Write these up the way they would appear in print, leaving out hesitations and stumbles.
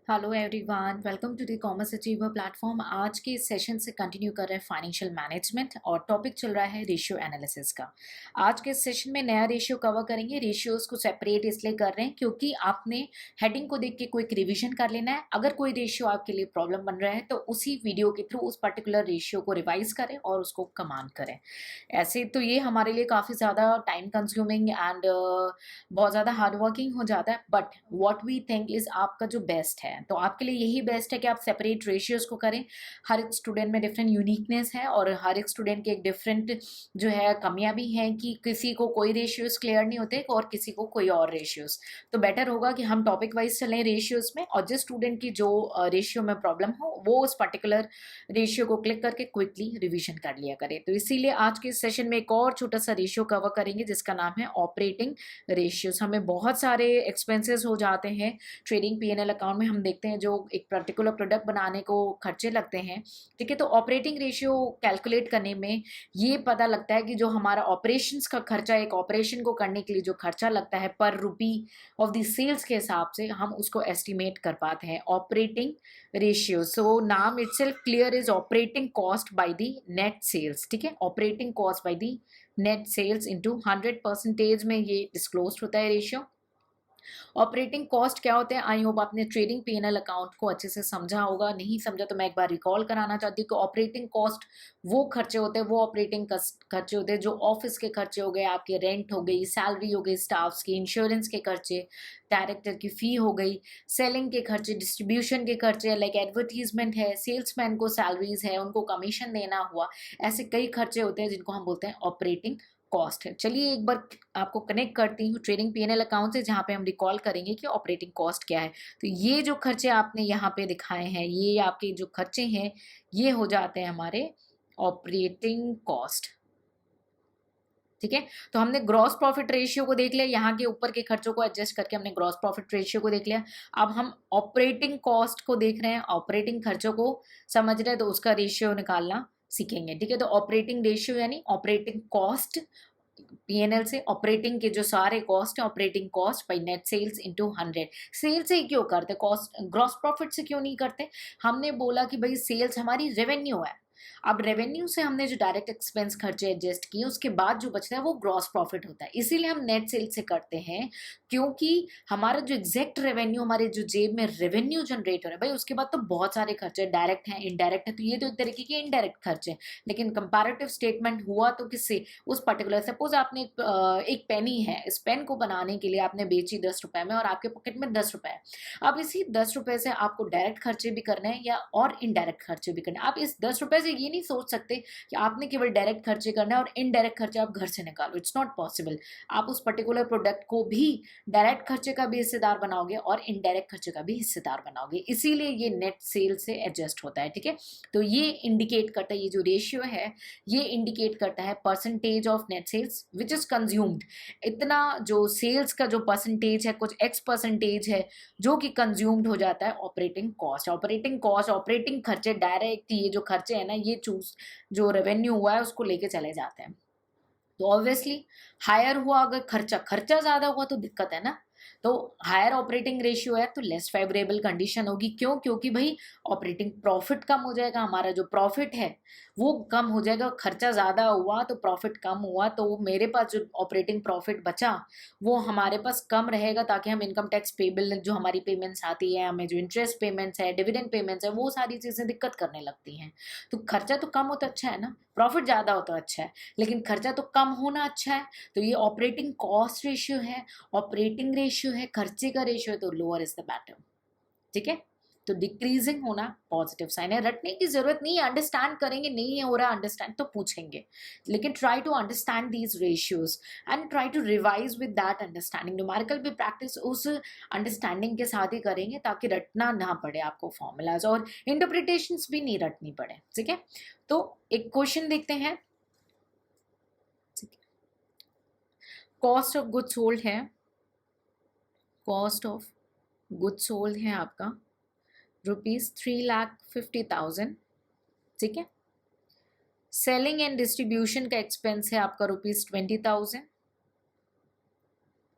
Hello everyone, welcome to the commerce achiever platform. आज के इस सेशन से कंटिन्यू कर रहे हैं फाइनेंशियल मैनेजमेंट और टॉपिक चल रहा है रेशियो एनालिसिस का। आज के इस सेशन में नया रेशियो कवर करेंगे। रेशियोज को सेपरेट इसलिए कर रहे हैं क्योंकि आपने हेडिंग को देख के कोई रिवीजन कर लेना है। अगर कोई रेशियो आपके लिए प्रॉब्लम बन रहा है तो उसी वीडियो के थ्रू उस पर्टिकुलर रेशियो को रिवाइज करें और उसको कमांड करें। ऐसे तो ये हमारे लिए काफ़ी ज़्यादा टाइम कंज्यूमिंग एंड बहुत ज़्यादा हार्ड वर्किंग हो जाता है, but what we think is आपका जो बेस्ट है, तो आपके लिए यही बेस्ट है कि आप सेपरेट रेशियोज को करें। हर एक स्टूडेंट में डिफरेंट यूनिकनेस है और हर एक स्टूडेंट के एक डिफरेंट जो है कमियां भी हैं कि किसी को कोई रेशियोज क्लियर नहीं होते और किसी को कोई और रेशियोज। तो बेटर होगा कि हम टॉपिक वाइज चलें रेशियोज में, और जिस स्टूडेंट की जो रेशियो में प्रॉब्लम हो वो उस पर्टिकुलर रेशियो को क्लिक करके क्विकली रिवीजन कर लिया करे। तो इसीलिए आज के सेशन में एक और छोटा सा रेशियो कवर करेंगे जिसका नाम है ऑपरेटिंग रेशियोज। हमें बहुत सारे एक्सपेंसेस हो जाते हैं ट्रेडिंग पीएनएल अकाउंट में। हम देखते हैं जो एक पर्टिकुलर प्रोडक्ट बनाने को खर्चे लगते हैं, ठीक है। तो ऑपरेटिंग रेशियो कैलकुलेट करने में ये पता लगता है कि जो हमारा ऑपरेशंस का खर्चा, एक ऑपरेशन को करने के लिए जो खर्चा लगता है पर रुपी ऑफ द सेल्स के हिसाब से हम उसको एस्टिमेट कर पाते हैं ऑपरेटिंग रेशियो। सो नाम itself clear is operating cost by the net sales, ठीक है। Operating cost by the net sales into 100% में ये डिस्क्लोज होता है रेशियो। ऑपरेटिंग कॉस्ट क्या होते हैं? आई होप आपने ट्रेडिंग पीएनएल अकाउंट को अच्छे से समझा होगा। नहीं समझा तो मैं एक बार रिकॉल कराना चाहती हूँ कि ऑपरेटिंग कॉस्ट वो खर्चे होते हैं, वो ऑपरेटिंग खर्चे होते हैं जो ऑफिस के खर्चे हो गए, आपके रेंट हो गई, सैलरी हो गई स्टाफ्स की, इंश्योरेंस के खर्चे, डायरेक्टर की फी हो गई, सेलिंग के खर्चे, डिस्ट्रीब्यूशन के खर्चे, लाइक एडवर्टीजमेंट है, सेल्समैन को सैलरीज है, उनको कमीशन देना हुआ, ऐसे कई खर्चे होते हैं जिनको हम बोलते हैं ऑपरेटिंग कॉस्ट है। चलिए एक बार आपको कनेक्ट करती हूँ ट्रेडिंग पीएनएल अकाउंट से, जहाँ पे हम रिकॉल करेंगे कि ऑपरेटिंग कॉस्ट क्या है। तो ये जो खर्चे आपने यहाँ पे दिखाए हैं, ये आपके जो खर्चे हैं ये हो जाते हैं हमारे ऑपरेटिंग कॉस्ट, ठीक है। तो हमने ग्रॉस प्रॉफिट रेशियो को देख लिया, यहाँ के ऊपर के खर्चों को एडजस्ट करके हमने ग्रॉस प्रॉफिट रेशियो को देख लिया। अब हम ऑपरेटिंग कॉस्ट को देख रहे हैं, ऑपरेटिंग खर्चों को समझ रहे हैं, तो उसका रेशियो निकालना सीखेंगे, ठीक है। तो ऑपरेटिंग रेशियो यानी ऑपरेटिंग कॉस्ट पीएनएल से, ऑपरेटिंग के जो सारे कॉस्ट है, operating cost by net sales into 100। Sales से क्यों करते, कॉस्ट ग्रॉस प्रॉफिट से क्यों नहीं करते? हमने बोला कि भाई सेल्स हमारी रेवेन्यू है। अब रेवेन्यू से हमने जो डायरेक्ट एक्सपेंस खर्चे एडजस्ट किए उसके बाद जो बचता है वो ग्रॉस प्रॉफिट होता है, इसीलिए हम नेट सेल्स से करते हैं। क्योंकि हमारा जो एग्जैक्ट रेवेन्यू, हमारे जो जेब में रेवेन्यू जनरेट हो रहा है भाई, उसके बाद तो बहुत सारे खर्चे डायरेक्ट हैं, इनडायरेक्ट है, तो ये तो एक तरीके के इनडायरेक्ट खर्चे। लेकिन कंपैरेटिव स्टेटमेंट हुआ तो किससे? उस पर्टिकुलर, सपोज आपने एक पेनी है, इस पेन को बनाने के लिए आपने बेची 10 रुपए में और आपके पॉकेट में 10 रुपए है। अब इसी 10 रुपए से आपको डायरेक्ट खर्चे भी करने हैं या और इनडायरेक्ट खर्चे भी करने हैं। आप इस 10 रुपए से ये नहीं सोच सकते कि आपने केवल डायरेक्ट खर्चे करना है और इनडायरेक्ट खर्चे आप घर से निकालो, इट्स नॉट पॉसिबल। आप उस पर्टिकुलर प्रोडक्ट को भी डायरेक्ट खर्चे का भी हिस्सेदार बनाओगे और इनडायरेक्ट खर्चे का भी हिस्सेदार बनाओगे, इसीलिए ये नेट सेल से एडजस्ट होता है, ठीक है। तो ये इंडिकेट करता है, ये जो रेशियो है ये इंडिकेट करता है percentage of net cells which is consumed. इतना जो सेल्स का जो परसेंटेज है, कुछ एक्स परसेंटेज है जो कि कंज्यूम्ड हो जाता है operating cost. Operating cost, operating खर्चे, डायरेक्ट ये जो खर्चे हैं ना, ये चूज जो रेवेन्यू हुआ है उसको लेके चले जाते हैं। तो ऑब्वियसली हायर हुआ, अगर खर्चा खर्चा ज्यादा हुआ तो दिक्कत है ना। तो हायर ऑपरेटिंग रेशियो है तो लेस फेवरेबल कंडीशन होगी। क्यों? क्योंकि भाई ऑपरेटिंग प्रॉफिट कम हो जाएगा, हमारा जो प्रॉफिट है वो कम हो जाएगा। खर्चा ज्यादा हुआ तो प्रॉफिट कम हुआ, तो मेरे पास जो ऑपरेटिंग प्रॉफिट बचा वो हमारे पास कम रहेगा, ताकि हम इनकम टैक्स पेबल जो हमारी पेमेंट्स आती है, हमें जो इंटरेस्ट पेमेंट्स है, डिविडेंड पेमेंट्स है, वो सारी चीजें दिक्कत करने लगती हैं। तो खर्चा तो कम हो तो अच्छा है ना, प्रॉफिट ज्यादा हो तो अच्छा है, लेकिन खर्चा तो कम होना अच्छा है। तो ये ऑपरेटिंग कॉस्ट रेशियो है, ऑपरेटिंग रेशियो है, खर्चे का रेशियो है, तो लोअर इज द बेटर, ठीक है। तो डिक्रीजिंग होना पॉजिटिव साइन है, रटने की जरूरत नहीं है, अंडरस्टैंड करेंगे, नहीं हो रहा अंडरस्टैंड तो पूछेंगे, लेकिन try to understand these ratios and try to revise with that understanding. Numerical भी प्रैक्टिस उस अंडरस्टैंडिंग के साथ ही करेंगे ताकि रटना ना पड़े आपको फॉर्मूलाज, और इंटरप्रिटेशंस भी नहीं रटनी पड़े, ठीक है। तो एक क्वेश्चन देखते हैं। कॉस्ट ऑफ गुड्स सोल्ड है, कॉस्ट ऑफ गुड्स सोल्ड है आपका ₹3,50,000, ठीक है। सेलिंग एंड डिस्ट्रीब्यूशन का एक्सपेंस है आपका ₹20,000,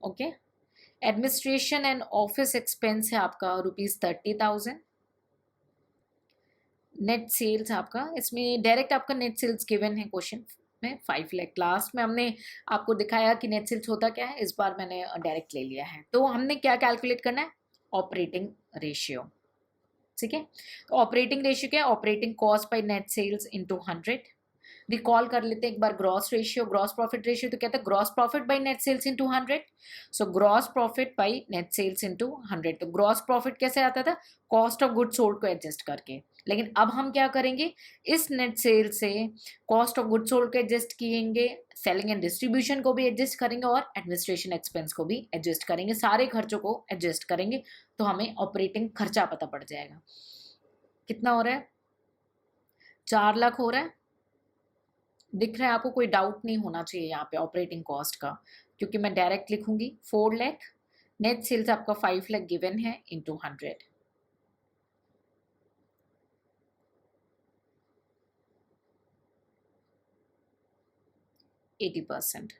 okay. Administration and office expense है आपका ₹30,000। नेट सेल्स आपका, इसमें डायरेक्ट आपका नेट सेल्स गिवन है क्वेश्चन में 5 लाख। लास्ट में हमने आपको दिखाया कि नेट सेल्स होता क्या है, इस बार मैंने डायरेक्ट ले लिया है। तो हमने क्या कैलकुलेट करना है, ऑपरेटिंग रेशियो, ठीक है। तो ऑपरेटिंग रेशियो क्या है, operating cost by net sales into 100। Recall कर लेते हैं एक बार gross ratio, gross profit ratio, तो कहता है gross profit by net sales into 100। So gross profit by net sales into 100। तो ग्रॉस प्रॉफिट कैसे आता था, कॉस्ट ऑफ गुड्स सोल्ड को एडजस्ट करके। लेकिन अब हम क्या करेंगे, इस नेट सेल से कॉस्ट ऑफ गुड्स सोल्ड को एडजस्ट किएंगे, सेलिंग एंड डिस्ट्रीब्यूशन को भी एडजस्ट करेंगे और एडमिनिस्ट्रेशन एक्सपेंस को भी एडजस्ट करेंगे, सारे खर्चों को एडजस्ट करेंगे। तो हमें ऑपरेटिंग खर्चा पता पड़ जाएगा। कितना हो रहा है, 4 लाख हो रहा है। दिख रहा है आपको, कोई डाउट नहीं होना चाहिए यहाँ पे ऑपरेटिंग कॉस्ट का, क्योंकि मैं डायरेक्ट लिखूंगी 4 लाख। नेट सेल्स आपका 5 लाख गिवन है इनटू 100। 80%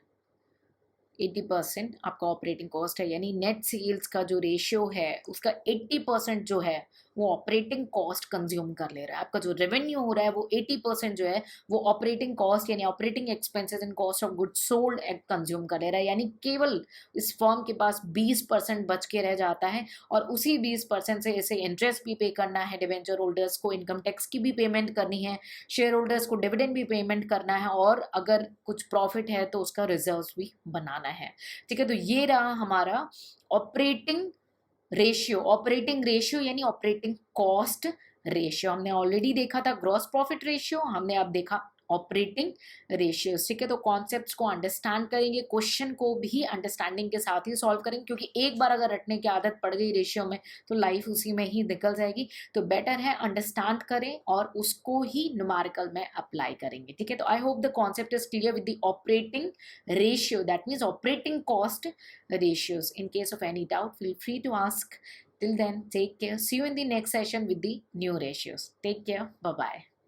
आपका ऑपरेटिंग कॉस्ट है, यानी नेट सेल्स का जो रेशियो है उसका 80% जो है वो ऑपरेटिंग कॉस्ट कंज्यूम कर ले रहा है। आपका जो रेवेन्यू हो रहा है वो 80% जो है वो ऑपरेटिंग कॉस्ट यानी operating expenses and cost of goods sold consume कर ले रहा है। यानी केवल इस फर्म के पास 20% बच के रह जाता है, और उसी 20% से इसे इंटरेस्ट भी पे करना है, डिवेंचर होल्डर्स को इनकम टैक्स की भी पेमेंट करनी है, शेयर होल्डर्स को डिविडेंड भी पेमेंट करना है, और अगर कुछ प्रॉफिट है तो उसका रिजर्व्स भी बनाना है, ठीक है। तो ये रहा हमारा ऑपरेटिंग रेशियो। ऑपरेटिंग रेशियो यानी ऑपरेटिंग कॉस्ट रेशियो। हमने ऑलरेडी देखा था ग्रॉस प्रॉफिट रेशियो, हमने अब देखा ऑपरेटिंग रेशियोज, ठीक है। तो कॉन्सेप्ट्स को अंडरस्टैंड करेंगे, क्वेश्चन को भी अंडरस्टैंडिंग के साथ ही सॉल्व करेंगे, क्योंकि एक बार अगर रटने की आदत पड़ गई रेशियो में तो लाइफ उसी में ही निकल जाएगी। तो बेटर है अंडरस्टैंड करें और उसको ही न्यूमेरिकल में अप्लाई करेंगे, ठीक है। तो I hope the concept is clear with the operating ratio, that means operating cost ratios. In case of any doubt, feel free to ask. Till then, take care. See you in the next session with the new ratios. Take care. Bye-bye.